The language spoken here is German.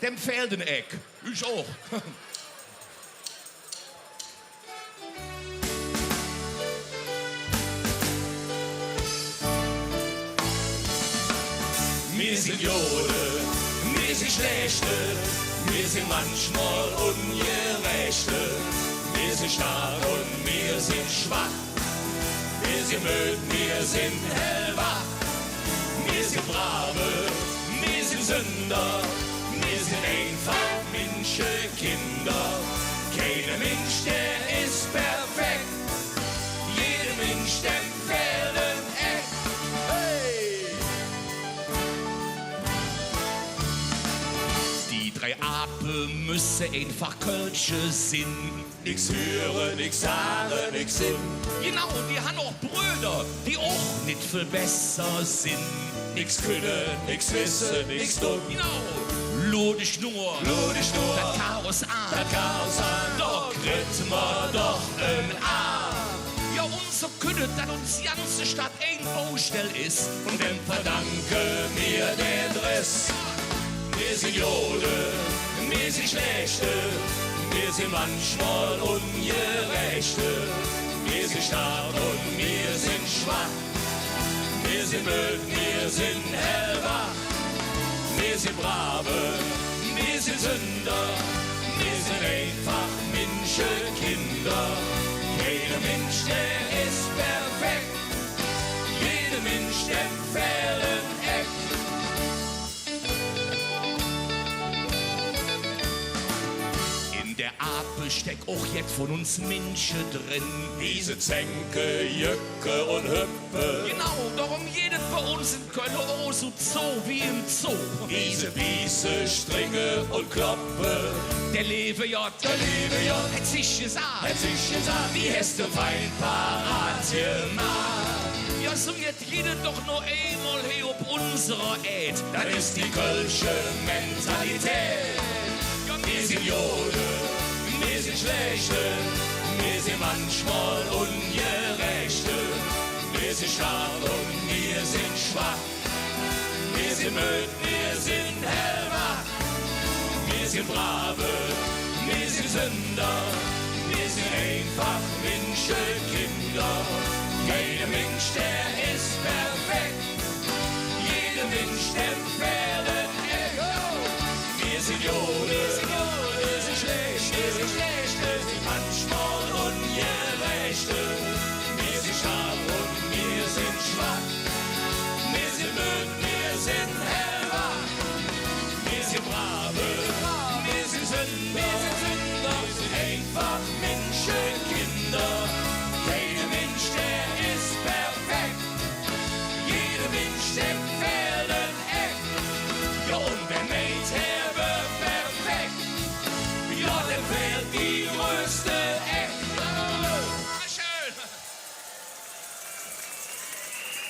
dem fehlt ein Eck. Ich auch. Wir sind Jode, wir sind Schlechte, wir sind manchmal Ungerechte. Wir sind stark und wir sind schwach, wir sind müde, wir sind hellwach. Wir sind Brave, wir sind Sünder, wir sind einfach Menschenkinder. Kein Mensch, der ist perfekt, jeder Mensch, der fehlt ein Eck. Hey! Die drei Apen müssen einfach Kölsche sind. Nix hören, nix sagen, nix sehen. Genau, die haben auch Brüder, die auch nicht viel besser sind. Nix können, nix wissen, nix tun. Genau, lud dich nur, das Chaos an. Das Chaos an, doch kriegt man doch ein A. Ja, und so könnte, dass uns die ganze Stadt ein Baustell ist. Und dem verdanke mir den Riss. Wir sind Jode, wir sind Schlechte, wir sind manchmal Ungerechte. Wir sind stark und wir sind schwach. Wir sind müde, wir sind hellwach. Wir sind Brave, wir sind Sünder. Wir sind einfach Menschenkinder. Jeder Mensch, der ist perfekt. Jeder Mensch, der fehlt ein Eck. Der Ape steckt auch jetzt von uns Menschen drin. Diese Zänke, Jücke und Hüppe. Genau, darum jedes bei uns in Köln auch so Zoo wie im Zoo. Diese Biese, Stringe und Kloppe. Der Lebe ja, hätt sich gesagt, wie hast du fein parat gemacht. Ja, so wird jeder doch nur einmal hier auf unserer Erd. Das ist die kölsche Mentalität. Ja, Wir sind Jode, wir sind Schlechte, wir sind manchmal Ungerechte. Wir sind stark und wir sind schwach. Wir sind müde, wir sind hellwach. Wir sind Brave, wir sind Sünder. Wir sind einfach Menschenkinder. Jeder Mensch, der ist perfekt. Jeder Mensch, der fehlt ein Eck. Wir sind Jode, wir sind schlecht, wir sind manchmal Ungerechte.